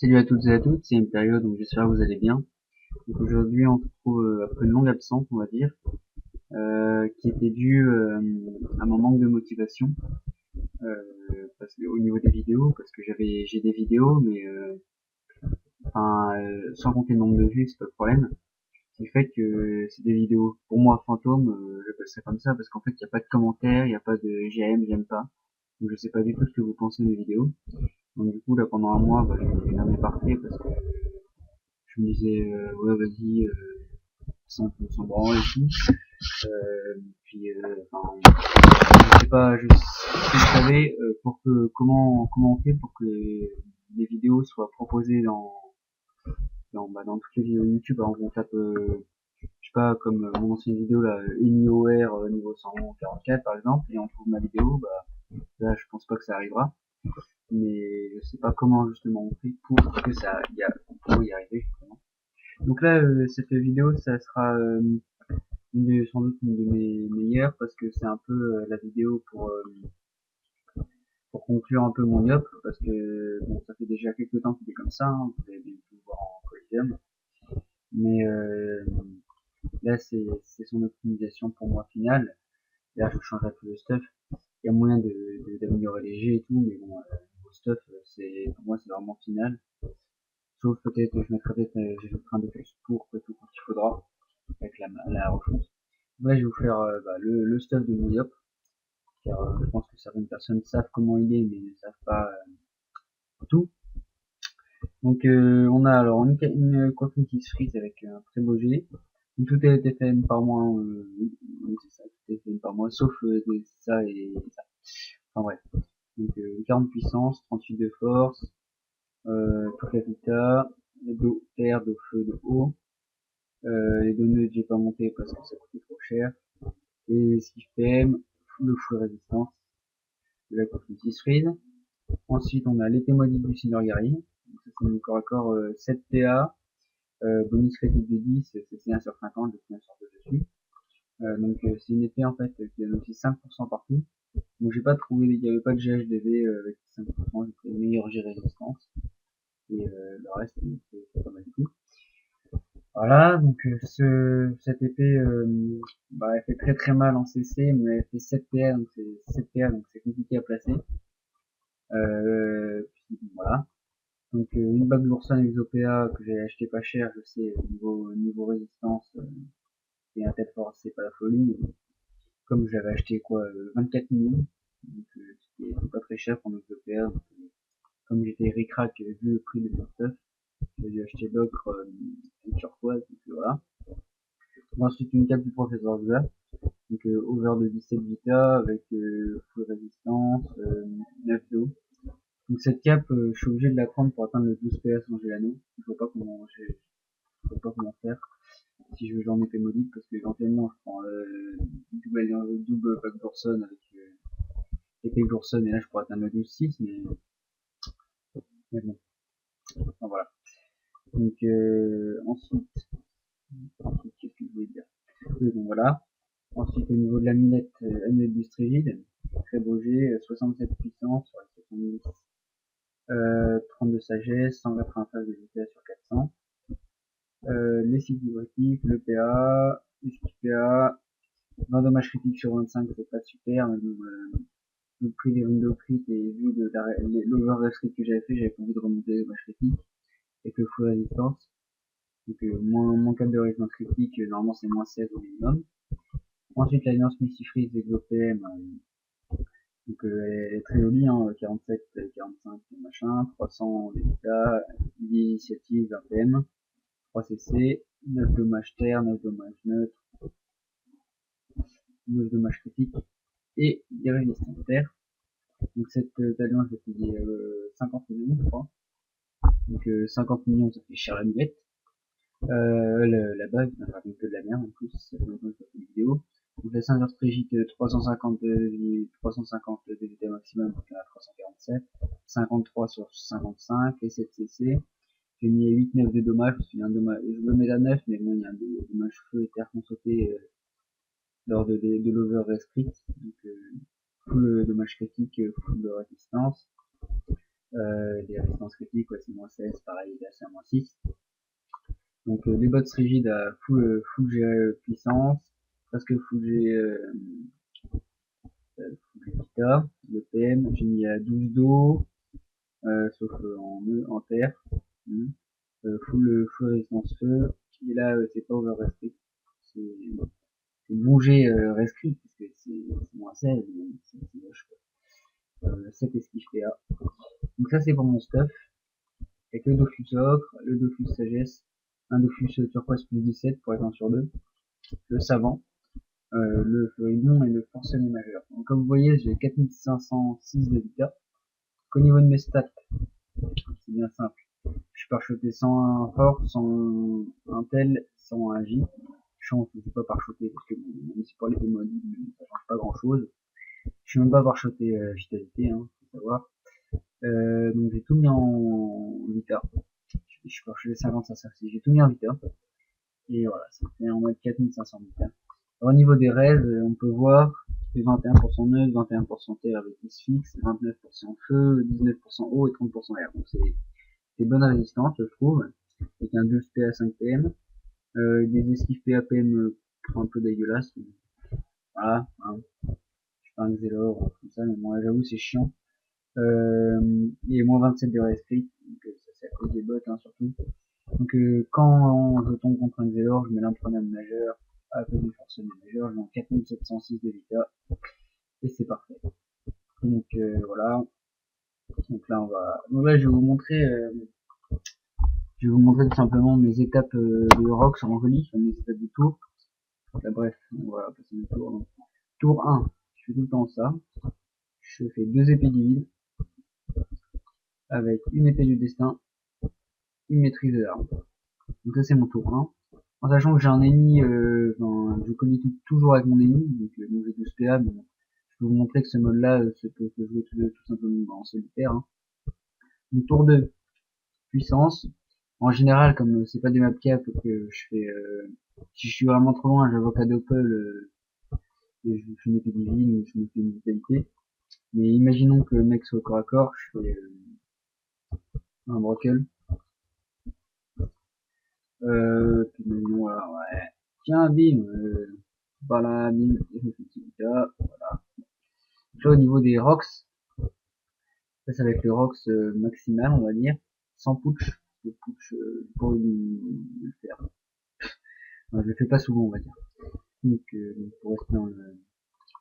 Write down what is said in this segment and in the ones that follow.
Salut à toutes et à tous, c'est Imperio, donc j'espère que vous allez bien. Donc aujourd'hui on se retrouve après une longue absence, on va dire, qui était due à mon manque de motivation, parce que, au niveau des vidéos, parce que j'ai des vidéos, mais sans compter le nombre de vues, c'est pas le problème. C'est le fait que c'est des vidéos pour moi fantômes, j'appelle ça comme ça, parce qu'en fait il n'y a pas de commentaires, il n'y a pas de j'aime pas, donc je sais pas du tout ce que vous pensez de mes vidéos. Donc du coup là pendant un mois, j'ai jamais parlé parce que je me disais ouais vas-y sans branle et tout. Puis je sais pas, si vous savez pour que comment on fait pour que les vidéos soient proposées dans toutes les vidéos YouTube. Alors on tape je sais pas comme mon ancienne vidéo là, ENIOR niveau 144 par exemple, et on trouve ma vidéo, là je pense pas que ça arrivera, mais je sais pas comment justement on fait pour que pour y arriver justement. Donc là cette vidéo ça sera sans doute une de mes meilleures parce que c'est un peu la vidéo pour conclure un peu mon yop, parce que bon, ça fait déjà quelques temps qu'il est comme ça, hein, vous avez bien pu le voir en Coliseum, mais là c'est son optimisation pour moi finale. Là je changerai tout le stuff, il y a moyen d'améliorer les G et tout, mais bon, niveau stuff, pour moi c'est vraiment final. Sauf peut-être je mettrai peut-être j'ajouterai un de plus pour tout quand il faudra avec la refonte. Là je vais vous faire le stuff de mon yop, car je pense que certaines personnes savent comment il est, mais ne savent pas tout. Donc on a alors une coiffure qui se frise avec un très beau G. Donc, tout est TFM par mois, oui, c'est ça, tout est TFM par mois, sauf ça et ça. Enfin bref. Donc 40 puissance, 38 de force, toute la vita, dos, terre, dos, feu, dos, eau. Les données j'ai pas monté parce que ça coûtait trop cher. Et ce qui fait le full résistance de la coiffure qui se frise. Ensuite, on a l'été maudit du Seigneur Guerrier. Donc, ça, c'est mon corps à corps 7 TA, bonus critique de 10, c'est 1 sur 50, je suis 1 sur 2 dessus. Donc, c'est une épée en fait qui donne aussi 5% partout. Donc, j'ai pas trouvé, il n'y avait pas de GHDV avec 5%, j'ai pris meilleur G résistance. Et le reste, c'est pas mal du tout. Voilà, donc cette épée, elle fait très très mal en CC, mais elle fait 7 PA, donc c'est 7 PA, donc c'est compliqué à placer. Puis, voilà. Donc une bague d'oursin Exopéa que j'ai acheté pas cher, je sais, niveau résistance et un tête force, c'est pas la folie, mais comme j'avais acheté 24 millions, donc c'était pas très cher pour une Exopéa, donc, comme j'étais ric-rac vu le prix de mon stuff, j'ai dû acheter l'ocre et turquoise, donc voilà. Ensuite une cape du professeur Xav, donc over de 17 vita avec full résistance, 9 d'eau. Donc cette cape, je suis obligé de la prendre pour atteindre le 12 PS sans Gelano. Je vois pas comment faire si je veux jouer en épée maudite, parce que éventuellement je prends double pack d'Orson avec épée d'Orson, et là je pourrais atteindre le 12-6, mais bon, enfin, voilà. Donc ensuite qu'est-ce que je voulais dire? Oui, bon voilà. Ensuite au niveau de l'amulette du Strigid, très beau G, 67 puissance sur les 70, 32 sagesse, 193 de vitesse sur 400. Les cycles vibratifs, le PA, PA, 20 dommages critiques sur 25, c'est pas super, mais bon, le prix des window crit et vu l'overlap crit que j'avais fait, j'avais pas envie de remonter les dommages critiques avec le full résistance. Donc moins 4 de résistance critique, normalement c'est moins 16 au minimum. Ensuite l'alliance Mystifreeze ExoPM, donc elle est très jolie, hein, 47, 45 machin, 300 d'état, d'initiative 20 PM, 3 CC, 9 dommages terre, 9 dommages neutres, 9 dommages critiques et des résistances terre. Donc cette alliance je vais payer 50 millions je crois. Donc 50 millions ça fait cher la muette. La bague, enfin que de la merde en plus, ça fait longtemps que je fais une vidéo. Donc la ceinture Strigite 350 de vitesse maximum, donc il y en a 347, 53 sur 55 et 7 CC. J'ai mis 8-9 de dommages, parce qu'il y a un dommage, je me mets la 9, mais bon, il y a un dommage feu et terre qu'on sauté lors de l'over resprit, donc full dommage critique, full de résistance. Les résistances critiques, ouais, c'est -16, pareil, là c'est à -6. Donc les bots rigides à full G puissance, presque full G vita, le PM, j'ai mis à 12 d'eau, sauf en terre. Full résistance feu. Et là c'est pas over restrict, c'est bon G rescrit, parce que c'est -16, mais c'est moche quoi. 7 esquive PA. Donc ça c'est pour mon stuff. Avec le Dofus ocre, le Dofus sagesse, un Dofus turquoise plus 17 pour être 1 sur 2, le savant, le Floribon et le forcené majeur. Donc comme vous voyez, j'ai 4506 de vita. Qu'au niveau de mes stats, c'est bien simple. Je suis parchoté sans un fort, sans un tel, sans un J. Chance, je ne suis pas parchoté parce que mon support est modique, ça change pas grand chose. Je suis même pas parchoté vitalité, hein, faut savoir. Donc j'ai tout mis en vita. Je suis parchoté 50, ça sert, j'ai tout mis en vita. Et voilà, ça fait en mode 4500 vita. Alors, au niveau des raids, on peut voir 21% neuf, 21% terre avec 10 fixe, 29% feu, 19% eau et 30% air. Donc c'est bonne résistance, je trouve, avec un 12 PA 5 PM, des esquives PA PM un peu dégueulasses. Voilà, hein. Je suis pas un Xelor, comme ça, mais moi j'avoue c'est chiant. Et moins 27 de rescrit, donc ça c'est à cause des bots hein, surtout. Donc quand je tombe contre un Xelor, je mets l'imprenable majeur à cause du forcené majeur, j'ai en 4706 de vita, et c'est parfait. Donc voilà. Donc là on va. Donc là je vais vous montrer tout simplement mes étapes de rock sur Angolie, mes étapes de tour. Là, bref, on va passer le tour. Donc, tour 1, je fais tout le temps ça. Je fais 2 épées divides avec une épée du destin, une maîtrise de l'arme. Donc ça c'est mon tour 1. En sachant que j'ai un ennemi, je connais toujours avec mon ennemi, donc j'ai 12 PA, mais je peux vous montrer que ce mode là se peut jouer tout simplement en solitaire. Hein. Donc tour 2, puissance. En général, comme c'est pas des map cap que je fais, si je suis vraiment trop loin, j'invoque à Doppel et je fais une épée divine ou je me fais une vitalité. Mais imaginons que le mec soit corps à corps, je fais un brocal. Puis imaginons, voilà, ouais. Tiens, bim, voilà, bim, et je me fais une petite là, voilà. Là, au niveau des rocks, ça va être le rocks maximal, on va dire, sans putsch. Le putsch, pour le faire. Enfin, je le fais pas souvent, on va dire. Donc, pour rester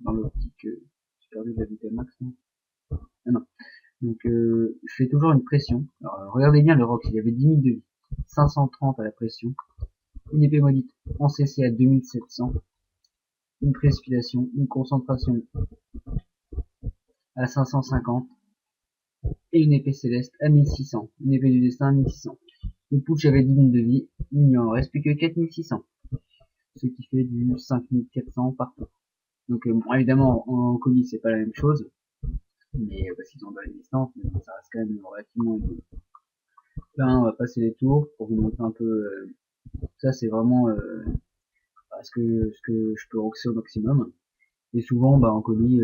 dans l'optique, j'ai perdu de la vitesse max, non? Ah non. Donc, je fais toujours une pression. Alors, regardez bien le rocks, il y avait 10 000 de vie. 530 à la pression. Une épée maudite en CC à 2700. Une précipitation, une concentration à 550. Et une épée céleste à 1600. Une épée du destin à 1600. Le putsch avait 10 000 de vie. Il n'y en reste plus que 4600. Ce qui fait du 5400 partout. Donc, bon, évidemment, en colis, c'est pas la même chose. Mais parce qu'ils ont de la distance, mais ça reste quand même relativement élevé. Là, on va passer les tours pour vous montrer un peu. Ça, c'est vraiment ce que je peux roxer au maximum. Et souvent, en colis,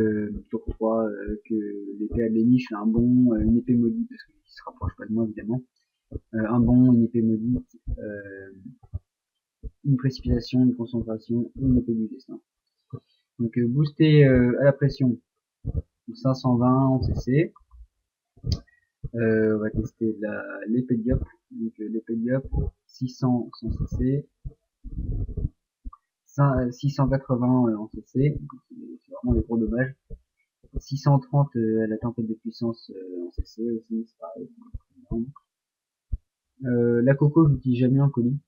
tour 3, que l'épée à l'ennemi, je fais un bon, une épée maudite, parce qu'il se rapproche pas de moi, évidemment. Un bon, une épée maudite, une précipitation, une concentration, une épée du destin. Donc, booster à la pression, 520 en CC. On va tester l'épée de diop. Donc, l'épée de diop, 600 sans CC. 680 en CC, c'est vraiment des gros dommages. 630 à la tempête de puissance en CC aussi, c'est pareil. La coco, je l'utilise jamais en colis.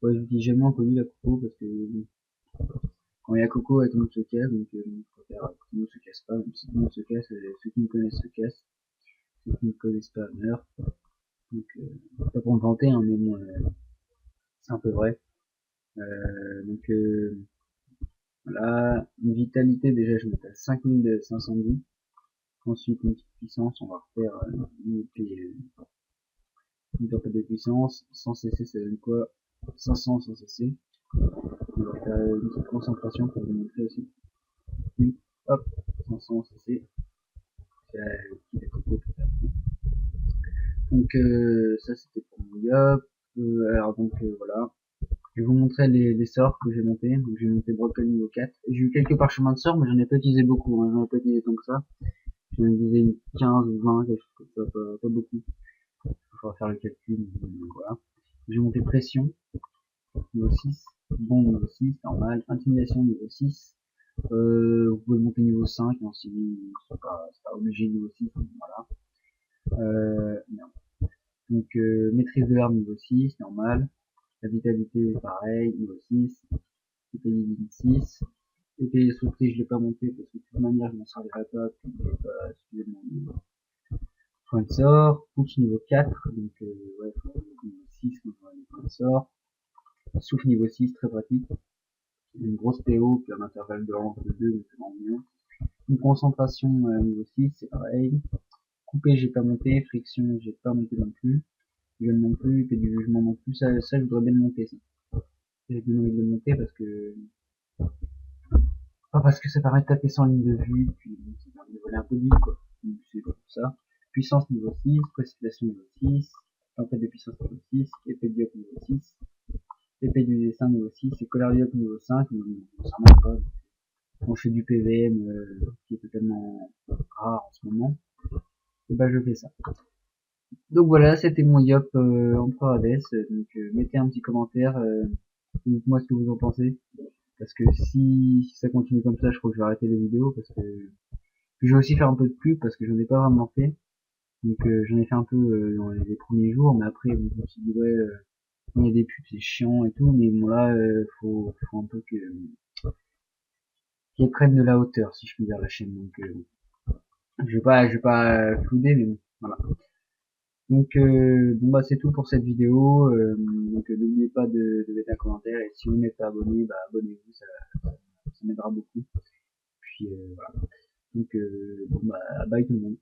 Ouais, je l'utilise jamais en colis la coco parce que quand il y a coco, tout le monde se casse, donc je préfère que tout le monde se casse pas, même si tout le monde se casse, ceux qui me connaissent se cassent, ceux qui me connaissent pas meurent. Donc pas pour me vanter, hein, mais bon, c'est un peu vrai. Donc voilà, une vitalité déjà je mets à 5510. Ensuite une petite puissance, on va refaire une tempête de puissance, sans CC ça donne quoi? 500 sans CC. On va faire une petite concentration pour vous montrer aussi. Hop, 500 CC. qui est coco pour faire. Donc ça c'était pour mon yop. Alors donc voilà. Je vais vous montrer les sorts que j'ai montés. Donc j'ai monté Broken niveau 4. J'ai eu quelques parchemins de sorts, mais j'en ai pas utilisé beaucoup. J'en ai pas utilisé tant que ça. J'en ai utilisé une 15 ou 20, quelque chose comme ça, pas beaucoup. Il faudra faire le calcul. Donc voilà. J'ai monté Pression, niveau 6. Bon, niveau 6, normal. Intimidation, niveau 6. Vous pouvez monter niveau 5, hein, si c'est pas obligé niveau 6. Donc voilà. Merde. Donc maîtrise de l'arme niveau 6, normal. La vitalité, pareil, niveau 6. Épée divine 6. Épée destructrice, je l'ai pas monté parce que de toute manière, je m'en servirai pas, puis je n'ai pas suffisamment de points de sort. Pouch niveau 4, donc ouais, il faut niveau 6 quand on a des points de sort. Souffle niveau 6, très pratique. Une grosse PO, puis un intervalle de lance de 2, donc c'est vraiment bien. Une concentration niveau 6, c'est pareil. Coupé, j'ai pas monté. Friction, j'ai pas monté non plus. Viol non plus. Épée du jugement non plus. Ça, je voudrais bien le monter, ça. J'ai bien envie de le monter parce que pas parce que ça permet de taper sans ligne de vue, puis ça permet de voler un peu vite, quoi. Donc c'est pour ça. Puissance niveau 6, précipitation niveau 6, tempête de puissance niveau 6, épée de diop niveau 6, épée du dessin niveau 6, et colère diop niveau 5, mais bon, ça marche pas. Quand je fais du PVM, qui est totalement rare en ce moment, et bah je fais ça. Donc voilà, c'était mon yop en 3ADS, donc mettez un petit commentaire, dites-moi ce que vous en pensez. Parce que si ça continue comme ça, je crois que je vais arrêter les vidéos parce que je vais aussi faire un peu de pub parce que j'en ai pas vraiment fait. Donc j'en ai fait un peu dans les premiers jours, mais après bon, je me suis dit ouais, quand il y a des pubs c'est chiant et tout, mais bon là faut un peu que qu'ils prennent de la hauteur si je puis dire la chaîne. Donc je vais pas flouder, mais bon, voilà. Donc bon bah c'est tout pour cette vidéo. Donc n'oubliez pas de mettre un commentaire et si vous n'êtes pas abonné, bah abonnez-vous, ça m'aidera beaucoup. Puis voilà. Donc bon bah bye tout le monde.